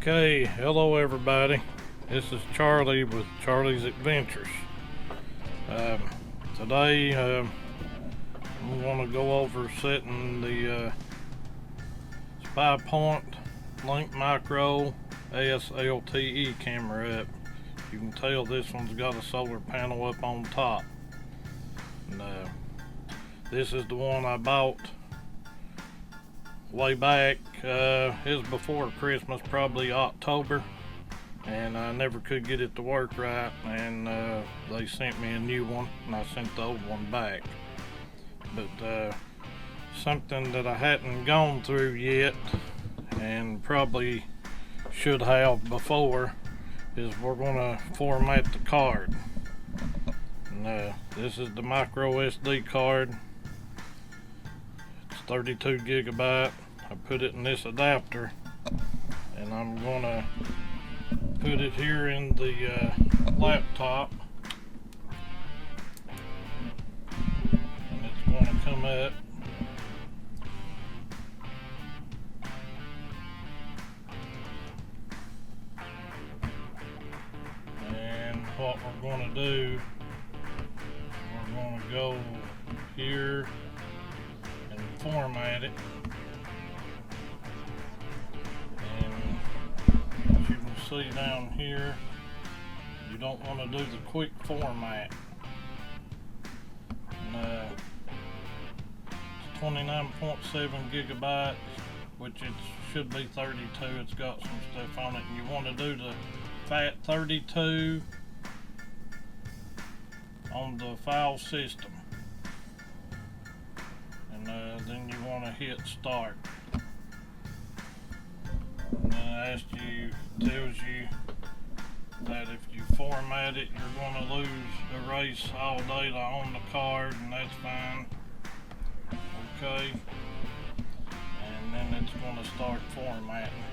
Okay, hello everybody. This is Charlie with Charlie's Adventures. Today I'm going to go over setting the SpyPoint Link Micro LTE camera up. You can tell this one's got a solar panel up on top. And, this is the one I bought way back. It was before Christmas, probably October, and I never could get it to work right, and they sent me a new one and I sent the old one back. But something that I hadn't gone through yet and probably should have before is we're going to format the card. And this is the micro SD card. 32 gigabyte. I put it in this adapter, and I'm gonna put it here in the laptop, and it's gonna come up. And what we're gonna do, we're gonna go here and format it, and as you can see down here, you don't want to do the quick format. And, it's 29.7 gigabytes, which it should be 32. It's got some stuff on it, and you want to do the fat 32 on the file system. Then you want to hit start. And then it tells you that if you format it, you're going to erase all data on the card, and that's fine. Okay. And then it's going to start formatting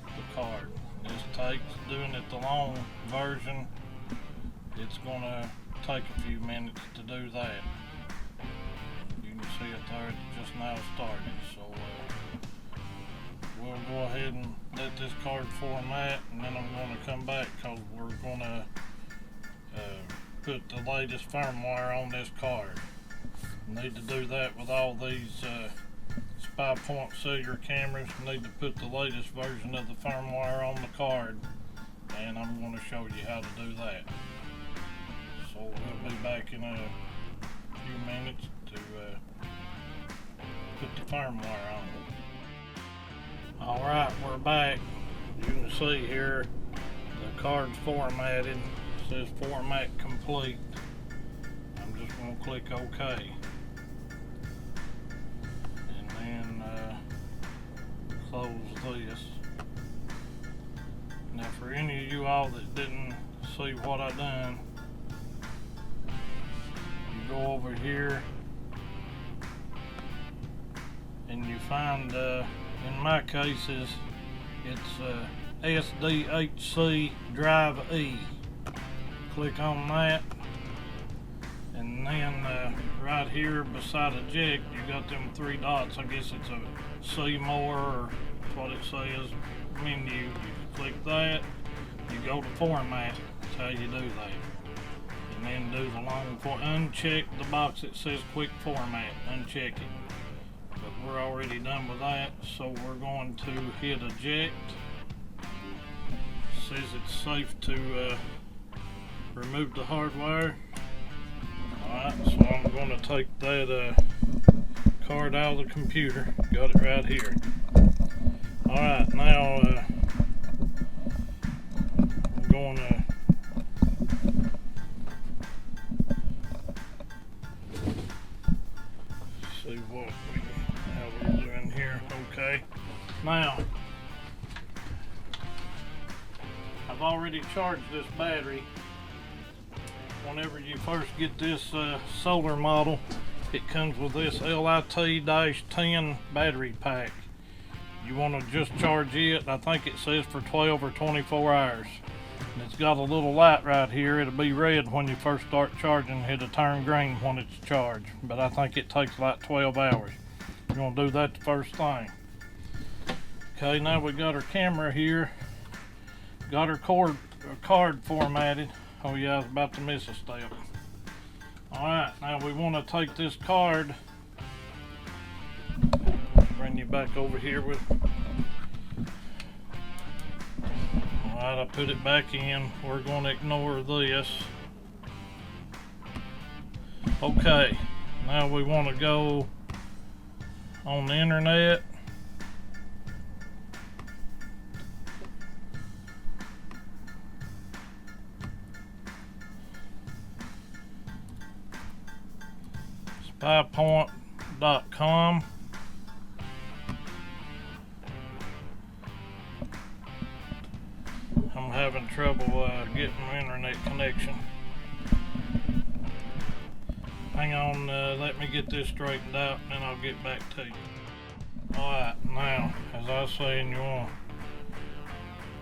the card. This takes, doing it the long version, it's going to take a few minutes to do that. You can see it there, it's just now started. So we'll go ahead and let this card format, and then I'm going to come back because we're going to put the latest firmware on this card. Need to do that with all these SpyPoint cellular cameras. Need to put the latest version of the firmware on the card, and I'm going to show you how to do that. So we'll be back in a few minutes to put the firmware on. Alright, we're back. You can see here the card's formatted. It says format complete. I'm just going to click OK. And then close this. Now for any of you all that didn't see what I done, you go over here and you find, in my cases, it's SDHC Drive E. Click on that, and then right here beside eject, you got them three dots. I guess it's a see more, or what it says, menu. You click that, you go to format. That's how you do that. And then do the long uncheck the box that says quick format, uncheck it. But we're already done with that, so we're going to hit eject. It says it's safe to remove the hardware. Alright, so I'm going to take that card out of the computer. Got it right here. Alright, now I'm going to see how we're doing here. Okay, now I've already charged this battery. Whenever you first get this solar model, it comes with this LTE-10 battery pack. You want to just charge it, I think it says for 12 or 24 hours. And it's got a little light right here. It'll be red when you first start charging. It'll turn green when it's charged, but I think it takes like 12 hours. You're going to do that the first thing. Okay, now we got our camera here. Got our card formatted. Oh yeah, I was about to miss a step. Alright, now we want to take this card. Bring you back over here with. Alright, I put it back in. We're going to ignore this. Okay, now we want to go on the internet. SpyPoint.com. I'm having trouble getting my internet connection. Hang on, let me get this straightened out and then I'll get back to you. Alright, now, as I was saying,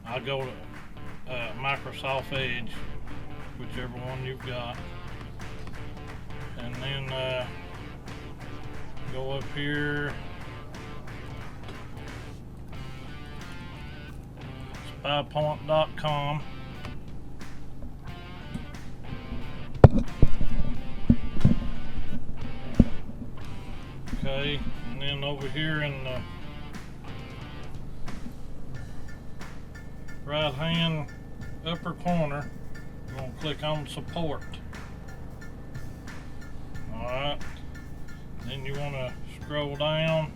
I go to Microsoft Edge, whichever one you've got. And then go up here, SpyPoint.com. Okay, and then over here in the right hand upper corner, you're going to click on support. Alright, then you want to scroll down.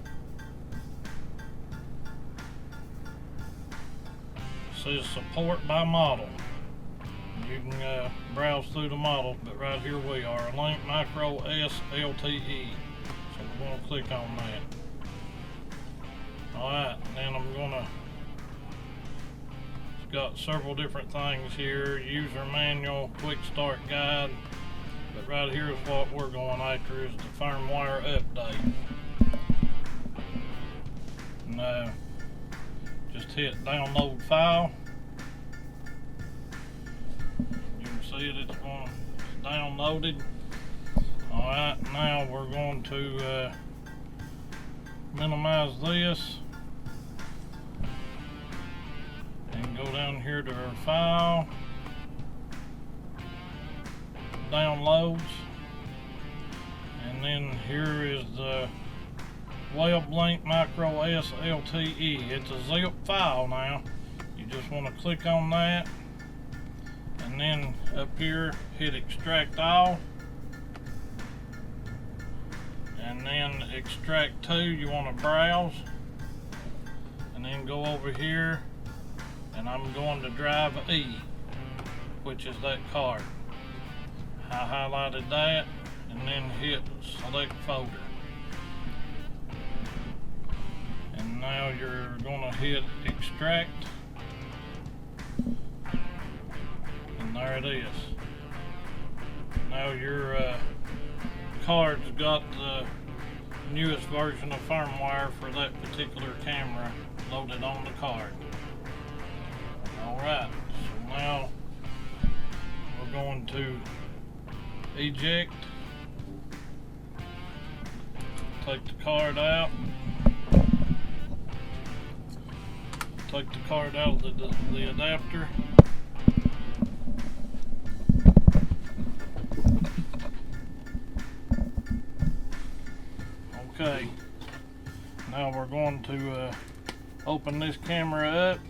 It says support by model. You can browse through the models, but right here we are, Link Micro S LTE. So we're going to click on that. Alright, then I'm going to, it's got several different things here, user manual, quick start guide. But right here is what we're going after, is the firmware update. And just hit download file. You can see it, it's downloaded. Alright, now we're going to minimize this. And go down here to our file. Downloads, and then here is the Web Link Micro S LTE. It's a zip file now. You just want to click on that, and then up here hit extract all, and then extract to. You want to browse, and then go over here, and I'm going to drive E, which is that card. I highlighted that and then hit select folder. And now you're going to hit extract. And there it is. Now your card's got the newest version of firmware for that particular camera loaded on the card. Alright, so now we're going to eject, take the card out, take the card out of the adapter, okay, now we're going to open this camera up.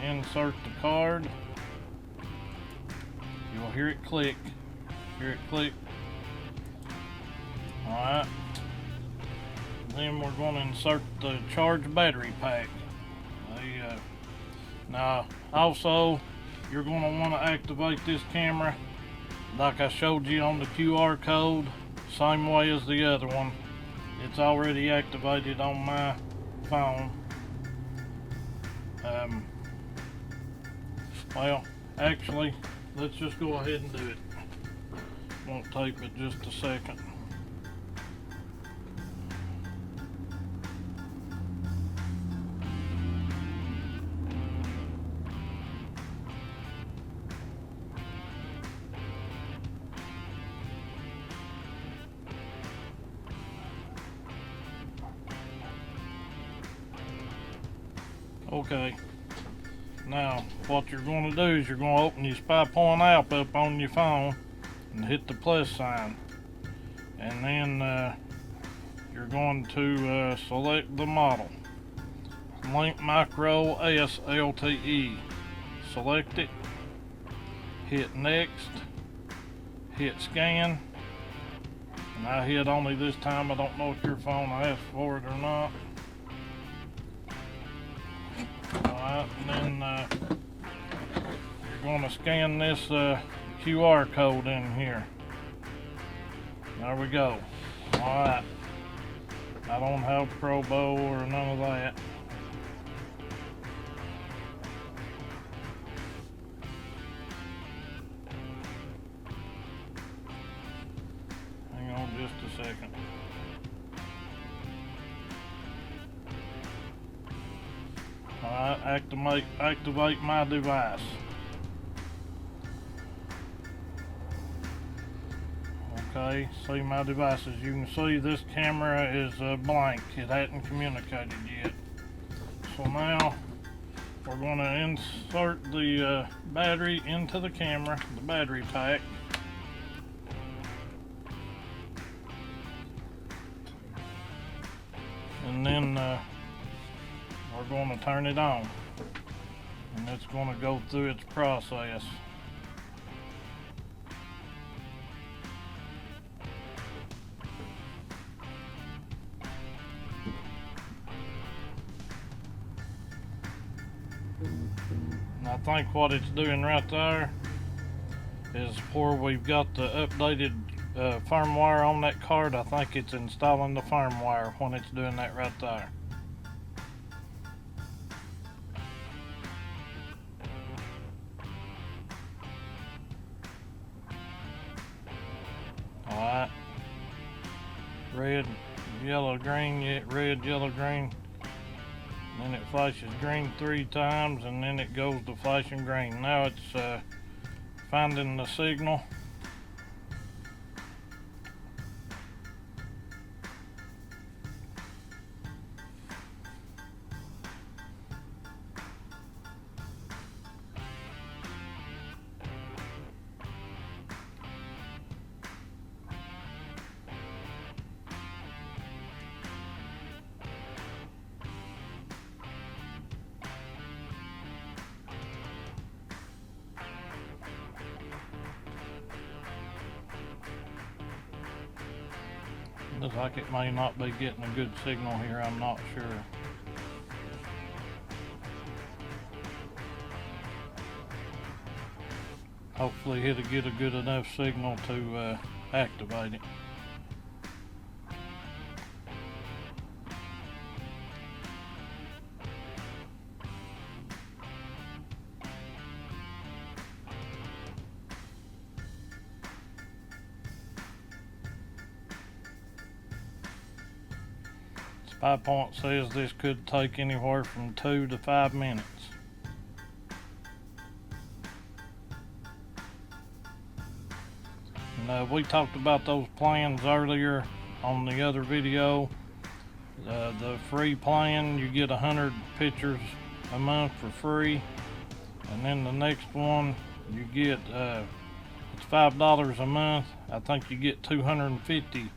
Insert the card. You'll hear it click. Hear it click. Alright. Then we're going to insert the charged battery pack. Now, also, you're going to want to activate this camera like I showed you on the QR code, same way as the other one. It's already activated on my phone. Well, actually, let's just go ahead and do it. Won't take but just a second. Okay, now what you're going to do is you're going to open your SpyPoint app up on your phone and hit the plus sign, and then you're going to select the model, Link Micro S LTE. Select it, hit next, hit scan, and I hit only this time. I don't know if your phone asked for it or not. Alright, and then you're going to scan this QR code in here. There we go. Alright, I don't have Probo or none of that. Hang on just a second. Alright, activate my device. Okay, see my devices. You can see this camera is blank. It hadn't communicated yet. So now we're going to insert the battery into the camera, the battery pack. And then we're going to turn it on, and it's going to go through its process. And I think what it's doing right there is where we've got the updated firmware on that card. I think it's installing the firmware when it's doing that right there. Alright, red, yellow, green, red, yellow, green. Then it flashes green 3 times, and then it goes to flashing green. Now it's finding the signal. Looks like it may not be getting a good signal here, I'm not sure. Hopefully it'll get a good enough signal to activate it. SpyPoint says this could take anywhere from 2 to 5 minutes. And we talked about those plans earlier on the other video. The free plan, you get 100 pictures a month for free, and then the next one you get it's $5 a month. I think you get 250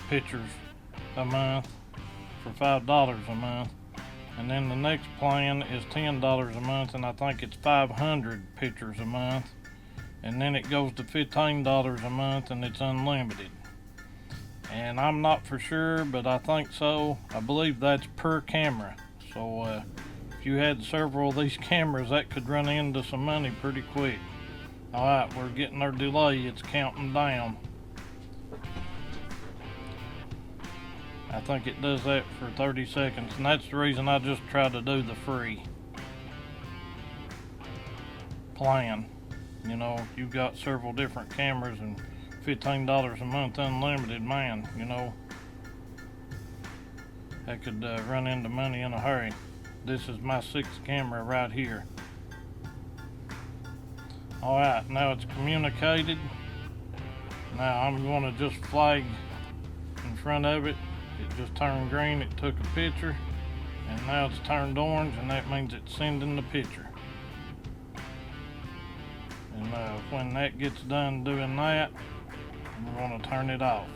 pictures a month for $5 a month, and then the next plan is $10 a month, and I think it's 500 pictures a month, and then it goes to $15 a month, and it's unlimited. And I'm not for sure, but I think so. I believe that's per camera. So if you had several of these cameras, that could run into some money pretty quick. Alright, we're getting our delay. It's counting down. I think it does that for 30 seconds, and that's the reason I just tried to do the free plan. You know, if you've got several different cameras and $15 a month unlimited, man, you know, that could run into money in a hurry. This is my 6th camera right here. Alright, now it's communicated. Now I'm going to just flag in front of it. It just turned green, it took a picture. and now it's turned orange, and that means it's sending the picture. And when that gets done doing that, we're going to turn it off.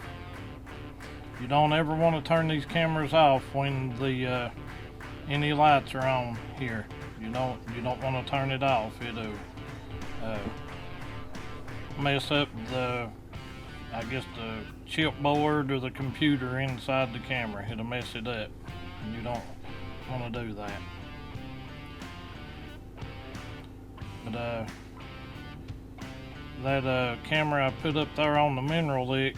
You don't ever want to turn these cameras off when the any lights are on here. You don't want to turn it off. It'll mess up the the chipboard or the computer inside the camera. It'll mess it up, and you don't want to do that. But that camera I put up there on the mineral lick,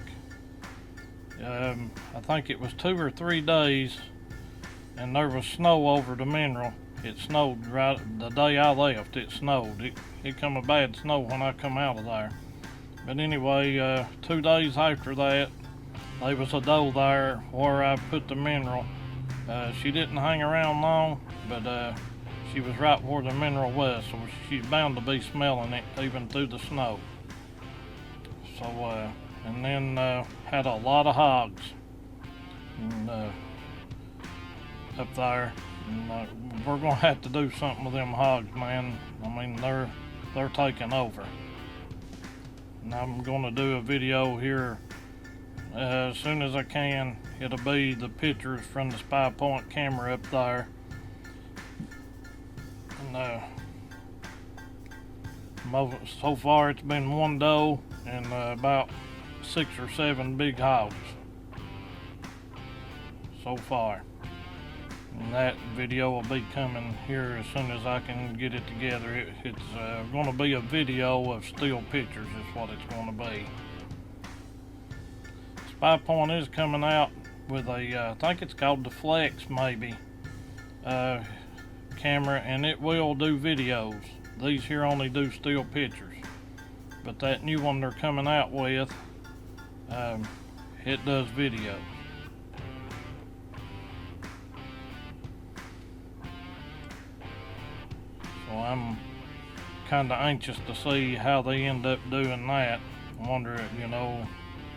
I think it was 2 or 3 days, and there was snow over the mineral. It snowed right the day I left. It snowed. It come a bad snow when I come out of there. But anyway, 2 days after that, there was a doe there where I put the mineral. She didn't hang around long, but she was right where the mineral was, so she's bound to be smelling it even through the snow. So, and then had a lot of hogs up there. And, we're gonna have to do something with them hogs, man. I mean, they're taking over. And I'm gonna do a video here as soon as I can. It'll be the pictures from the SpyPoint camera up there. And so far it's been 1 doe and about 6 or 7 big hogs so far. And that video will be coming here as soon as I can get it together. It's going to be a video of still pictures is what it's going to be. SpyPoint is coming out with a, I think it's called the Flex maybe, camera, and it will do videos. These here only do still pictures. But that new one they're coming out with, it does videos. So I'm kind of anxious to see how they end up doing that. I wonder,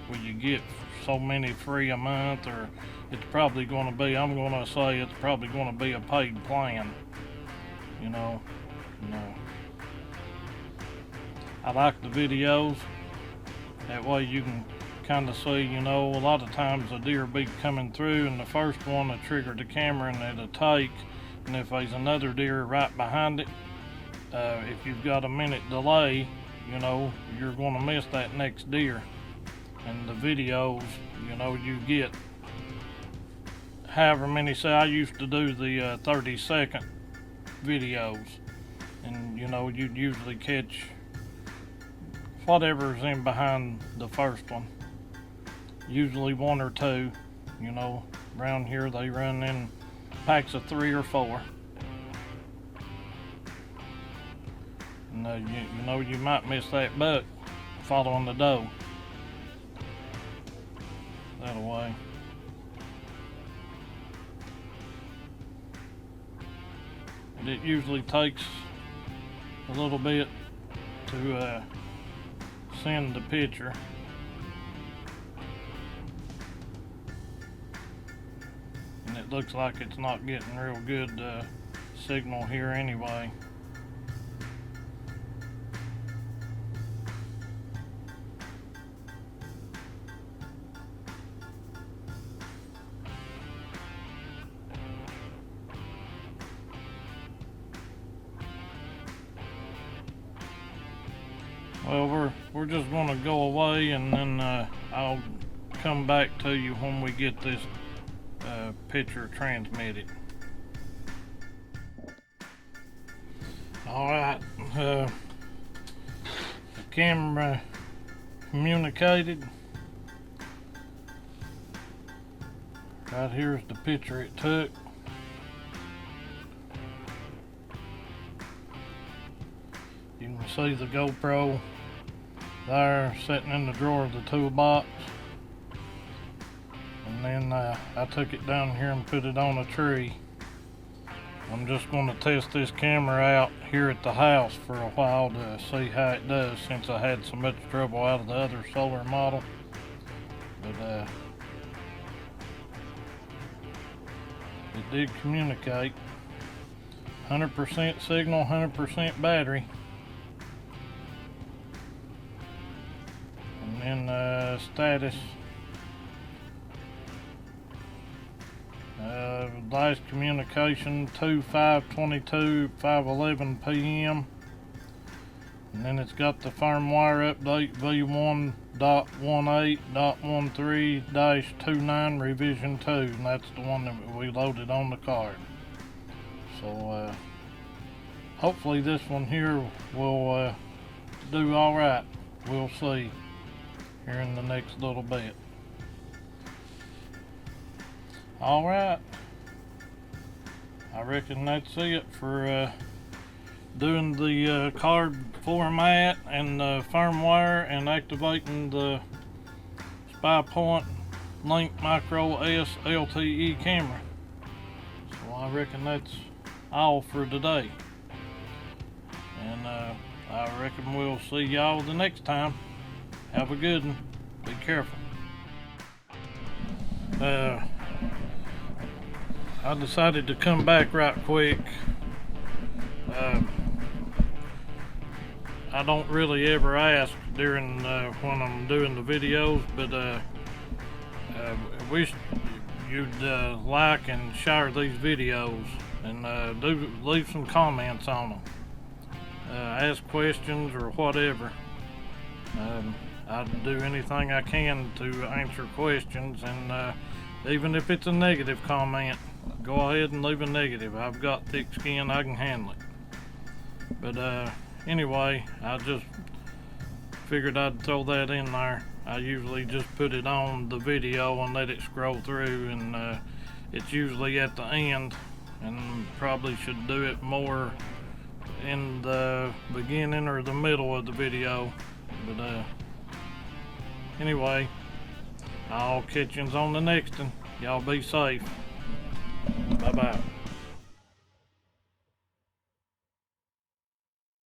will you get so many free a month, or it's probably going to be, I'm going to say it's probably going to be a paid plan. I like the videos. That way you can kind of see, a lot of times a deer be coming through, and the first one will trigger the camera and it'll take, and if there's another deer right behind it, if you've got a minute delay, you're going to miss that next deer. And the videos, you get however many, say I used to do the 30-second videos, and you'd usually catch whatever's in behind the first one, usually 1 or 2. Around here they run in packs of 3 or 4. And you might miss that buck following the doe that way. And it usually takes a little bit to send the picture. And it looks like it's not getting real good signal here anyway. Well, we're just going to go away, and then I'll come back to you when we get this picture transmitted. Alright, the camera communicated. Right here's the picture it took. You can see the GoPro there sitting in the drawer of the toolbox. And then I took it down here and put it on a tree. I'm just going to test this camera out here at the house for a while to see how it does, since I had so much trouble out of the other solar model. But it did communicate. 100% signal, 100% battery. And then status. Last communication 2/5/22, 5:11 p.m. And then it's got the firmware update v1.18.13-29 revision 2, and that's the one that we loaded on the card. So hopefully this one here will do all right. We'll see here in the next little bit. All right, I reckon that's it for doing the card format and the firmware and activating the SpyPoint Link Micro S LTE camera. So I reckon that's all for today, and I reckon we'll see y'all the next time. Have a good one. Be careful. I decided to come back right quick. I don't really ever ask during when I'm doing the videos, but wish you'd like and share these videos, and do leave some comments on them. Ask questions or whatever. I'd do anything I can to answer questions, and even if it's a negative comment, go ahead and leave a negative. I've got thick skin, I can handle it. But anyway, I just figured I'd throw that in there. I usually just put it on the video and let it scroll through, and it's usually at the end, and probably should do it more in the beginning or the middle of the video. But anyway, I'll catch you on the next one. Y'all be safe. Bye bye.